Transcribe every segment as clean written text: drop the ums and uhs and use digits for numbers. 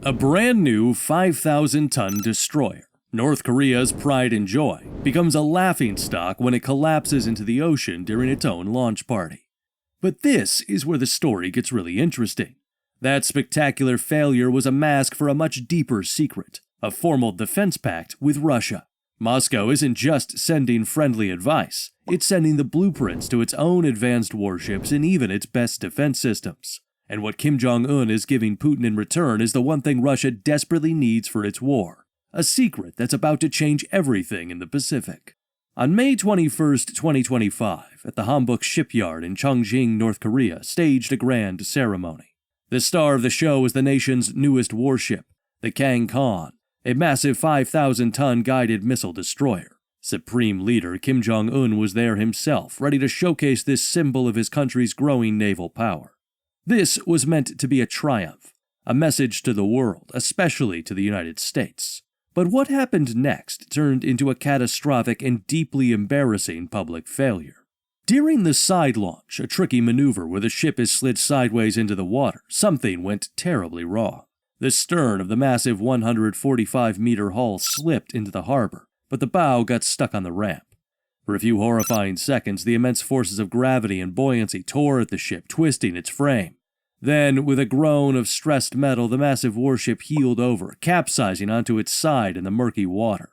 A brand new 5,000-ton destroyer, North Korea's pride and joy, becomes a laughingstock when it collapses into the ocean during its own launch party. But this is where the story gets really interesting. That spectacular failure was a mask for a much deeper secret, a formal defense pact with Russia. Moscow isn't just sending friendly advice, it's sending the blueprints to its own advanced warships and even its best defense systems. And what Kim Jong-un is giving Putin in return is the one thing Russia desperately needs for its war, a secret that's about to change everything in the Pacific. On May 21, 2025, at the Hanbok shipyard in Chongqing, North Korea, staged a grand ceremony. The star of the show was the nation's newest warship, the Kang-Khan, a massive 5,000-ton guided missile destroyer. Supreme Leader Kim Jong-un was there himself, ready to showcase this symbol of his country's growing naval power. This was meant to be a triumph, a message to the world, especially to the United States. But what happened next turned into a catastrophic and deeply embarrassing public failure. During the side launch, a tricky maneuver where the ship is slid sideways into the water, something went terribly wrong. The stern of the massive 145-meter hull slipped into the harbor, but the bow got stuck on the ramp. For a few horrifying seconds, the immense forces of gravity and buoyancy tore at the ship, twisting its frame. Then, with a groan of stressed metal, the massive warship heeled over, capsizing onto its side in the murky water.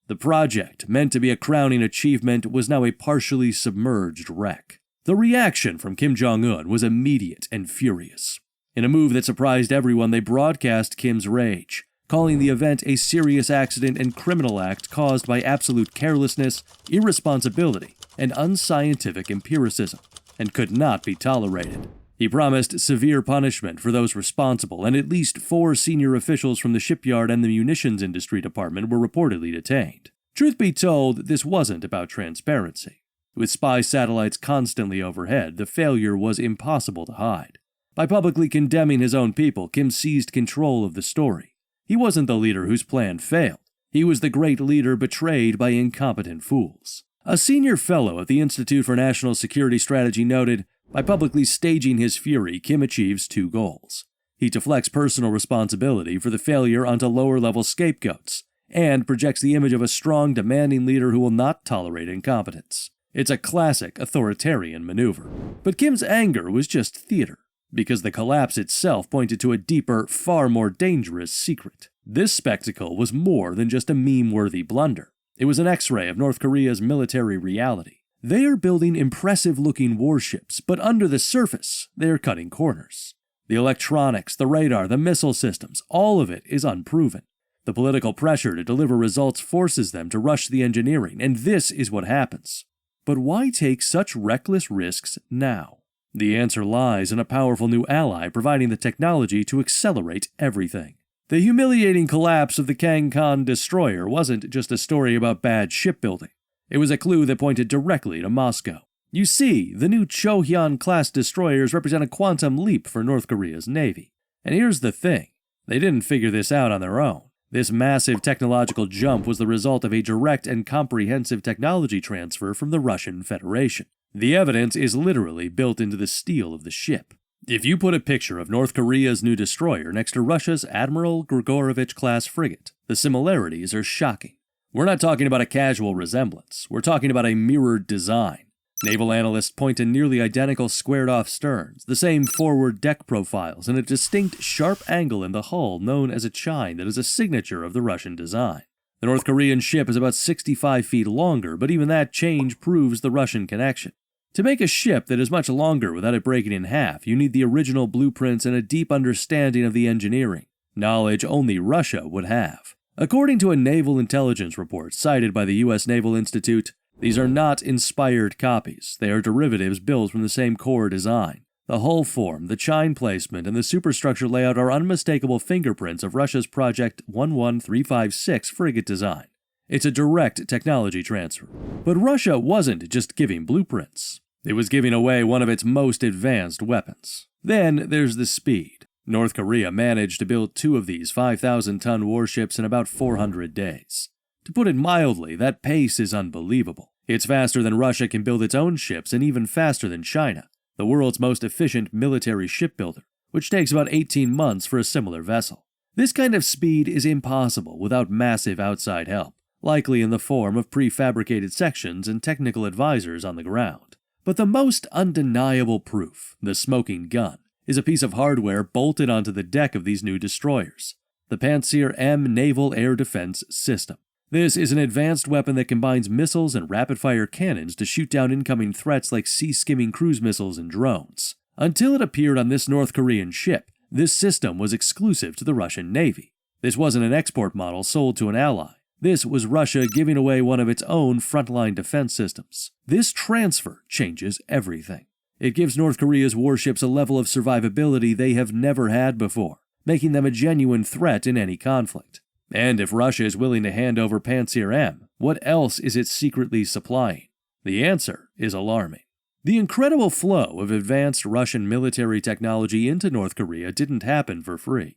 The project, meant to be a crowning achievement, was now a partially submerged wreck. The reaction from Kim Jong-un was immediate and furious. In a move that surprised everyone, they broadcast Kim's rage, calling the event a serious accident and criminal act caused by absolute carelessness, irresponsibility, and unscientific empiricism, and could not be tolerated. He promised severe punishment for those responsible, and at least 4 senior officials from the shipyard and the munitions industry department were reportedly detained. Truth be told, this wasn't about transparency. With spy satellites constantly overhead, the failure was impossible to hide. By publicly condemning his own people, Kim seized control of the story. He wasn't the leader whose plan failed. He was the great leader betrayed by incompetent fools. A senior fellow at the Institute for National Security Strategy noted, by publicly staging his fury, Kim achieves 2 goals. He deflects personal responsibility for the failure onto lower-level scapegoats, and projects the image of a strong, demanding leader who will not tolerate incompetence. It's a classic authoritarian maneuver. But Kim's anger was just theater, because the collapse itself pointed to a deeper, far more dangerous secret. This spectacle was more than just a meme-worthy blunder. It was an X-ray of North Korea's military reality. They are building impressive-looking warships, but under the surface, they are cutting corners. The electronics, the radar, the missile systems, all of it is unproven. The political pressure to deliver results forces them to rush the engineering, and this is what happens. But why take such reckless risks now? The answer lies in a powerful new ally providing the technology to accelerate everything. The humiliating collapse of the Kang-Khan destroyer wasn't just a story about bad shipbuilding. It was a clue that pointed directly to Moscow. You see, the new Chohyun-class destroyers represent a quantum leap for North Korea's Navy. And here's the thing, they didn't figure this out on their own. This massive technological jump was the result of a direct and comprehensive technology transfer from the Russian Federation. The evidence is literally built into the steel of the ship. If you put a picture of North Korea's new destroyer next to Russia's Admiral Grigorovich-class frigate, the similarities are shocking. We're not talking about a casual resemblance, we're talking about a mirrored design. Naval analysts point to nearly identical squared-off sterns, the same forward deck profiles, and a distinct sharp angle in the hull known as a chine that is a signature of the Russian design. The North Korean ship is about 65 feet longer, but even that change proves the Russian connection. To make a ship that is much longer without it breaking in half, you need the original blueprints and a deep understanding of the engineering, knowledge only Russia would have. According to a naval intelligence report cited by the U.S. Naval Institute, these are not inspired copies. They are derivatives built from the same core design. The hull form, the chine placement, and the superstructure layout are unmistakable fingerprints of Russia's Project 11356 frigate design. It's a direct technology transfer. But Russia wasn't just giving blueprints. It was giving away one of its most advanced weapons. Then there's the speed. North Korea managed to build 2 of these 5,000-ton warships in about 400 days. To put it mildly, that pace is unbelievable. It's faster than Russia can build its own ships and even faster than China, the world's most efficient military shipbuilder, which takes about 18 months for a similar vessel. This kind of speed is impossible without massive outside help, likely in the form of prefabricated sections and technical advisors on the ground. But the most undeniable proof, the smoking gun, is a piece of hardware bolted onto the deck of these new destroyers, the Pantsir-M Naval Air Defense System. This is an advanced weapon that combines missiles and rapid-fire cannons to shoot down incoming threats like sea-skimming cruise missiles and drones. Until it appeared on this North Korean ship, this system was exclusive to the Russian Navy. This wasn't an export model sold to an ally. This was Russia giving away one of its own frontline defense systems. This transfer changes everything. It gives North Korea's warships a level of survivability they have never had before, making them a genuine threat in any conflict. And if Russia is willing to hand over Pantsir-M, what else is it secretly supplying? The answer is alarming. The incredible flow of advanced Russian military technology into North Korea didn't happen for free.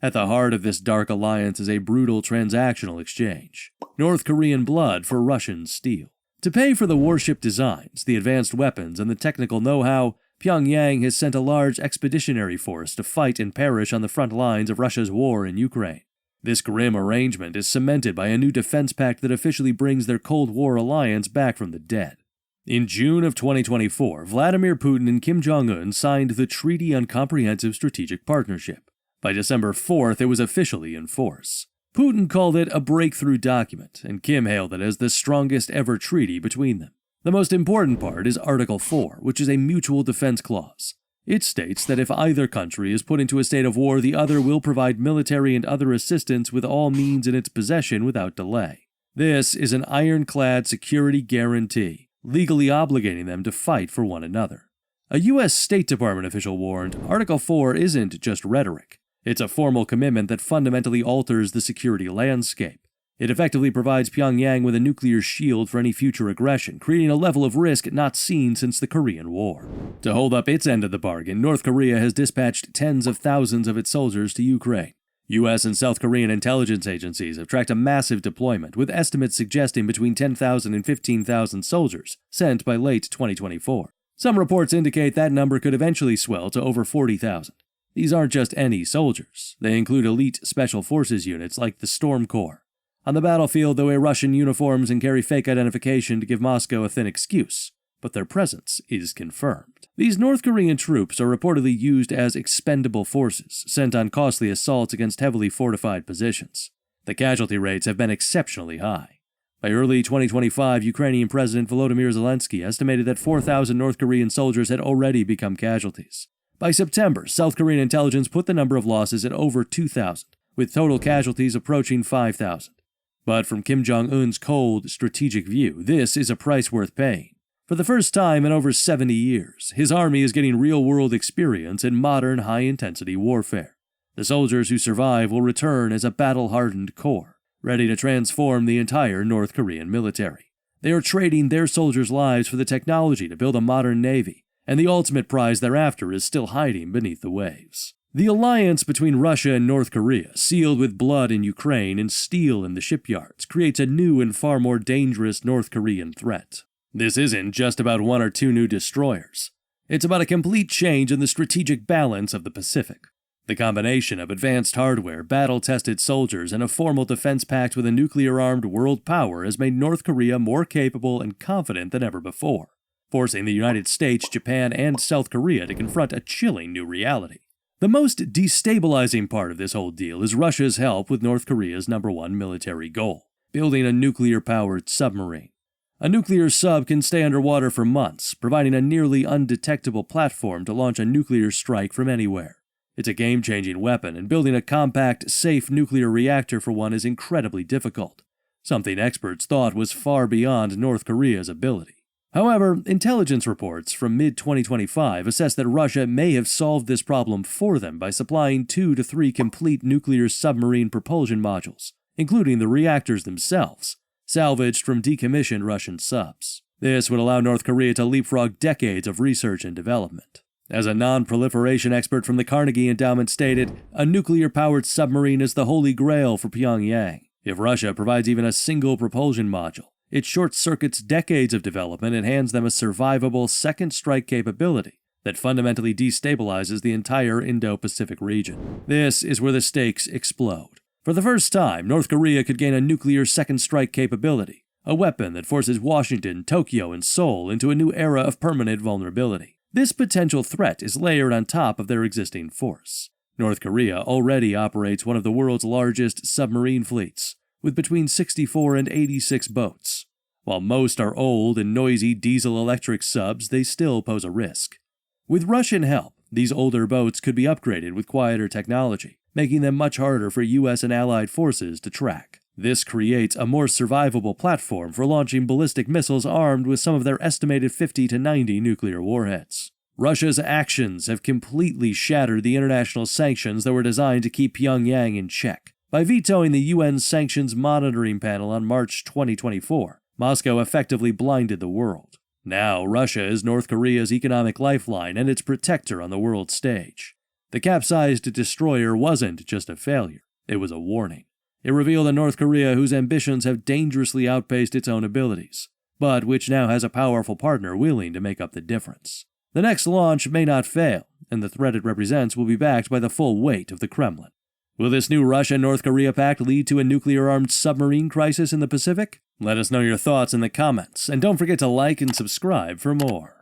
At the heart of this dark alliance is a brutal transactional exchange. North Korean blood for Russian steel. To pay for the warship designs, the advanced weapons, and the technical know-how, Pyongyang has sent a large expeditionary force to fight and perish on the front lines of Russia's war in Ukraine. This grim arrangement is cemented by a new defense pact that officially brings their Cold War alliance back from the dead. In June of 2024, Vladimir Putin and Kim Jong-un signed the Treaty on Comprehensive Strategic Partnership. By December 4th, it was officially in force. Putin called it a breakthrough document, and Kim hailed it as the strongest ever treaty between them. The most important part is Article 4, which is a mutual defense clause. It states that if either country is put into a state of war, the other will provide military and other assistance with all means in its possession without delay. This is an ironclad security guarantee, legally obligating them to fight for one another. A U.S. State Department official warned, Article 4 isn't just rhetoric. It's a formal commitment that fundamentally alters the security landscape. It effectively provides Pyongyang with a nuclear shield for any future aggression, creating a level of risk not seen since the Korean War. To hold up its end of the bargain, North Korea has dispatched tens of thousands of its soldiers to Ukraine. U.S. and South Korean intelligence agencies have tracked a massive deployment, with estimates suggesting between 10,000 and 15,000 soldiers sent by late 2024. Some reports indicate that number could eventually swell to over 40,000. These aren't just any soldiers. They include elite special forces units like the Storm Corps. On the battlefield, they wear Russian uniforms and carry fake identification to give Moscow a thin excuse, but their presence is confirmed. These North Korean troops are reportedly used as expendable forces, sent on costly assaults against heavily fortified positions. The casualty rates have been exceptionally high. By early 2025, Ukrainian President Volodymyr Zelensky estimated that 4,000 North Korean soldiers had already become casualties. By September, South Korean intelligence put the number of losses at over 2,000, with total casualties approaching 5,000. But from Kim Jong-un's cold, strategic view, this is a price worth paying. For the first time in over 70 years, his army is getting real-world experience in modern, high-intensity warfare. The soldiers who survive will return as a battle-hardened corps, ready to transform the entire North Korean military. They are trading their soldiers' lives for the technology to build a modern navy, and the ultimate prize thereafter is still hiding beneath the waves. The alliance between Russia and North Korea, sealed with blood in Ukraine and steel in the shipyards, creates a new and far more dangerous North Korean threat. This isn't just about one or two new destroyers. It's about a complete change in the strategic balance of the Pacific. The combination of advanced hardware, battle-tested soldiers, and a formal defense pact with a nuclear-armed world power has made North Korea more capable and confident than ever before, forcing the United States, Japan, and South Korea to confront a chilling new reality. The most destabilizing part of this whole deal is Russia's help with North Korea's #1 military goal, building a nuclear-powered submarine. A nuclear sub can stay underwater for months, providing a nearly undetectable platform to launch a nuclear strike from anywhere. It's a game-changing weapon, and building a compact, safe nuclear reactor for one is incredibly difficult, something experts thought was far beyond North Korea's ability. However, intelligence reports from mid-2025 assess that Russia may have solved this problem for them by supplying 2 to 3 complete nuclear submarine propulsion modules, including the reactors themselves, salvaged from decommissioned Russian subs. This would allow North Korea to leapfrog decades of research and development. As a non-proliferation expert from the Carnegie Endowment stated, a nuclear-powered submarine is the holy grail for Pyongyang. If Russia provides even a single propulsion module, it short-circuits decades of development and hands them a survivable second strike capability that fundamentally destabilizes the entire Indo-Pacific region. This is where the stakes explode. For the first time, North Korea could gain a nuclear second strike capability, a weapon that forces Washington, Tokyo, and Seoul into a new era of permanent vulnerability. This potential threat is layered on top of their existing force. North Korea already operates one of the world's largest submarine fleets, with between 64 and 86 boats. While most are old and noisy diesel-electric subs, they still pose a risk. With Russian help, these older boats could be upgraded with quieter technology, making them much harder for US and allied forces to track. This creates a more survivable platform for launching ballistic missiles armed with some of their estimated 50 to 90 nuclear warheads. Russia's actions have completely shattered the international sanctions that were designed to keep Pyongyang in check. By vetoing the UN Sanctions Monitoring Panel on March 2024, Moscow effectively blinded the world. Now, Russia is North Korea's economic lifeline and its protector on the world stage. The capsized destroyer wasn't just a failure, it was a warning. It revealed a North Korea whose ambitions have dangerously outpaced its own abilities, but which now has a powerful partner willing to make up the difference. The next launch may not fail, and the threat it represents will be backed by the full weight of the Kremlin. Will this new Russia-North Korea pact lead to a nuclear-armed submarine crisis in the Pacific? Let us know your thoughts in the comments, and don't forget to like and subscribe for more.